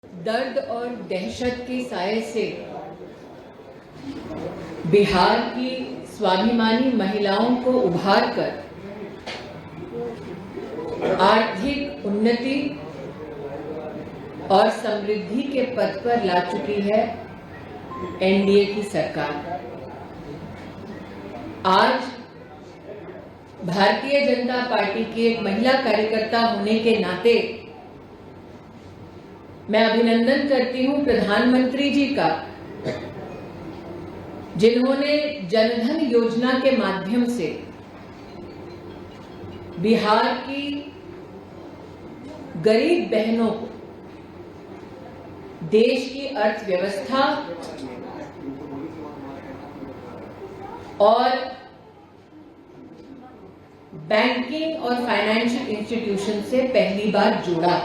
दर्द और दहशत के साए से बिहार की स्वाभिमानी महिलाओं को उभार कर आर्थिक उन्नति और समृद्धि के पथ पर ला चुकी है एनडीए की सरकार। आज भारतीय जनता पार्टी की एक महिला कार्यकर्ता होने के नाते मैं अभिनंदन करती हूं प्रधानमंत्री जी का, जिन्होंने जनधन योजना के माध्यम से बिहार की गरीब बहनों को देश की अर्थव्यवस्था और बैंकिंग और फाइनेंशियल इंस्टीट्यूशन से पहली बार जोड़ा।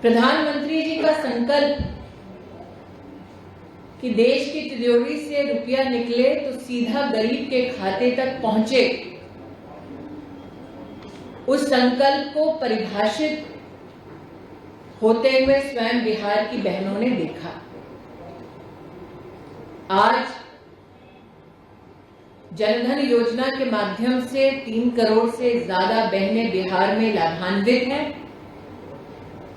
प्रधानमंत्री जी का संकल्प कि देश की तिजोरी से रुपया निकले तो सीधा गरीब के खाते तक पहुंचे, उस संकल्प को परिभाषित होते हुए स्वयं बिहार की बहनों ने देखा। आज जनधन योजना के माध्यम से 3 करोड़ से ज्यादा बहनें बिहार में लाभान्वित हैं।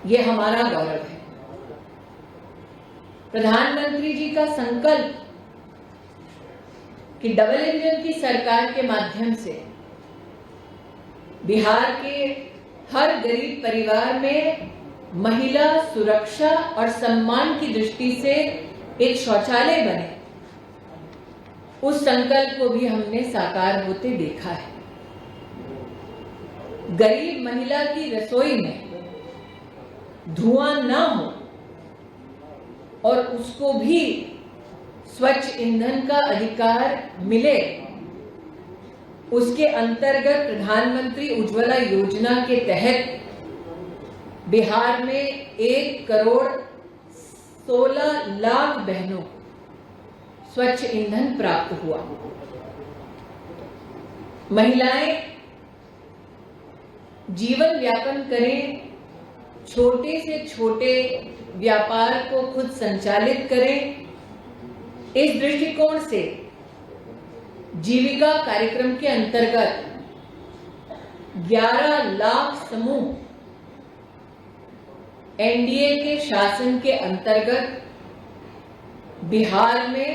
ये हमारा गौरव है। प्रधानमंत्री जी का संकल्प कि डबल इंजन की सरकार के माध्यम से बिहार के हर गरीब परिवार में महिला सुरक्षा और सम्मान की दृष्टि से एक शौचालय बने, उस संकल्प को भी हमने साकार होते देखा है। गरीब महिला की रसोई में धुआं न हो और उसको भी स्वच्छ ईंधन का अधिकार मिले, उसके अंतर्गत प्रधानमंत्री उज्ज्वला योजना के तहत बिहार में 1 करोड़ 16 लाख बहनों को स्वच्छ ईंधन प्राप्त हुआ। महिलाएं जीवन यापन करें, छोटे से छोटे व्यापार को खुद संचालित करें, इस दृष्टिकोण से जीविका कार्यक्रम के अंतर्गत 11 लाख समूह एनडीए के शासन के अंतर्गत बिहार में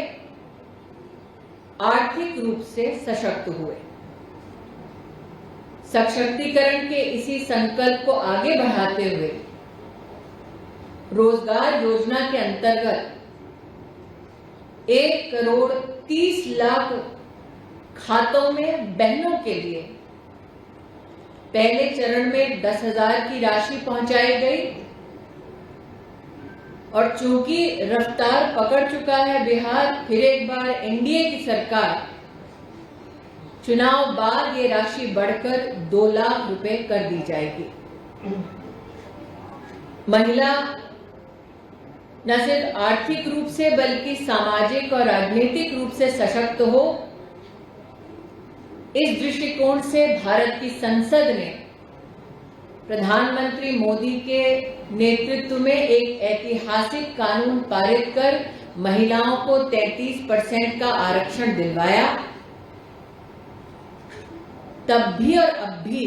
आर्थिक रूप से सशक्त हुए। सशक्तिकरण के इसी संकल्प को आगे बढ़ाते हुए रोजगार योजना के अंतर्गत 1 करोड़ 30 लाख खातों में बहनों के लिए पहले चरण में 10,000 की राशि पहुंचाई गई और चूंकि रफ्तार पकड़ चुका है बिहार, फिर एक बार एनडीए की सरकार चुनाव बाद ये राशि बढ़कर 2 लाख रुपए कर दी जाएगी। महिला न सिर्फ आर्थिक रूप से बल्कि सामाजिक और राजनीतिक रूप से सशक्त हो, इस दृष्टिकोण से भारत की संसद ने प्रधानमंत्री मोदी के नेतृत्व में एक ऐतिहासिक कानून पारित कर महिलाओं को 33% का आरक्षण दिलवाया। तब भी और अब भी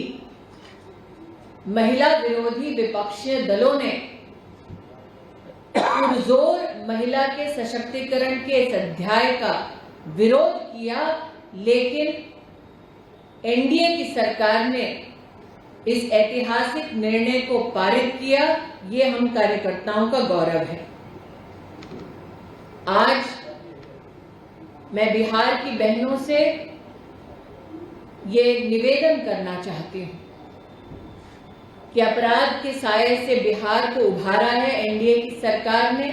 महिला विरोधी विपक्षी दलों ने पुरजोर महिला के सशक्तिकरण के इस अध्याय का विरोध किया, लेकिन एनडीए की सरकार ने इस ऐतिहासिक निर्णय को पारित किया। ये हम कार्यकर्ताओं का गौरव है। आज मैं बिहार की बहनों से ये निवेदन करना चाहती हूं कि अपराध के साए से बिहार को उभारा है एनडीए की सरकार ने,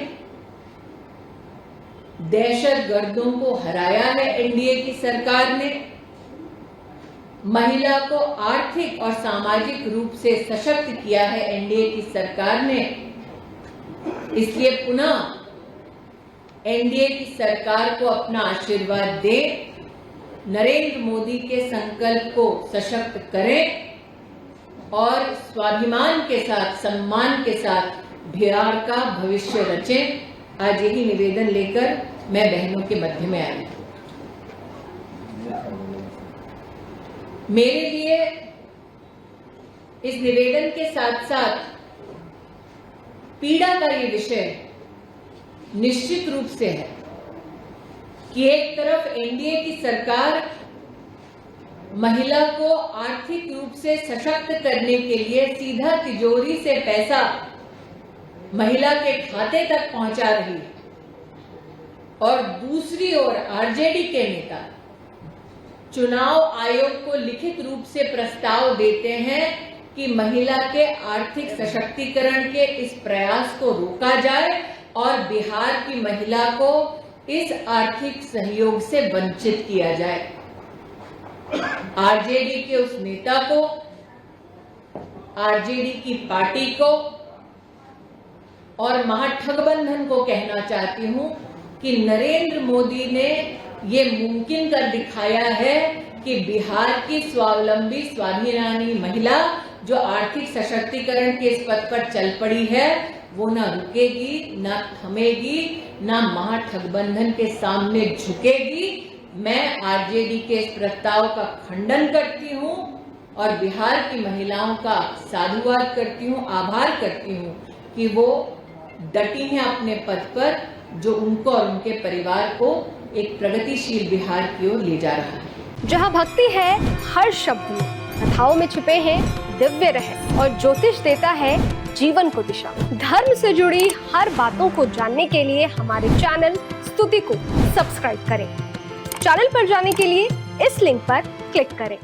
दहशतगर्दों को हराया है एनडीए की सरकार ने, महिला को आर्थिक और सामाजिक रूप से सशक्त किया है एनडीए की सरकार ने। इसलिए पुनः एनडीए की सरकार को अपना आशीर्वाद दें, नरेंद्र मोदी के संकल्प को सशक्त करें और स्वाभिमान के साथ, सम्मान के साथ बिहार का भविष्य रचें। आज यही निवेदन लेकर मैं बहनों के मध्य में आई। मेरे लिए इस निवेदन के साथ साथ पीड़ा का ये विषय निश्चित रूप से है कि एक तरफ एनडीए की सरकार महिला को आर्थिक रूप से सशक्त करने के लिए सीधा तिजोरी से पैसा महिला के खाते तक पहुंचा रही है, और दूसरी ओर आरजेडी के नेता चुनाव आयोग को लिखित रूप से प्रस्ताव देते हैं कि महिला के आर्थिक सशक्तिकरण के इस प्रयास को रोका जाए और बिहार की महिला को इस आर्थिक सहयोग से वंचित किया जाए। आरजेडी के उस नेता को, आरजेडी की पार्टी को और महाठगबंधन को कहना चाहती हूं कि नरेंद्र मोदी ने ये मुमकिन कर दिखाया है कि बिहार की स्वावलंबी स्वाभिमानी महिला जो आर्थिक सशक्तिकरण के इस पथ पर चल पड़ी है, वो ना रुकेगी, ना थमेगी, ना महाठगबंधन के सामने झुकेगी। मैं आरजेडी के इस प्रस्ताव का खंडन करती हूं और बिहार की महिलाओं का साधुवाद करती हूं, आभार करती हूं कि वो डटी हैं अपने पद पर, जो उनको और उनके परिवार को एक प्रगतिशील बिहार की ओर ले जा रहा है। जहां भक्ति है हर शब्द में, कथाओं में छुपे हैं दिव्य रहस्य और ज्योतिष देता है जीवन को दिशा। धर्म से जुड़ी हर बातों को जानने के लिए हमारे चैनल स्तुति को सब्सक्राइब करें। चैनल पर जाने के लिए इस लिंक पर क्लिक करें।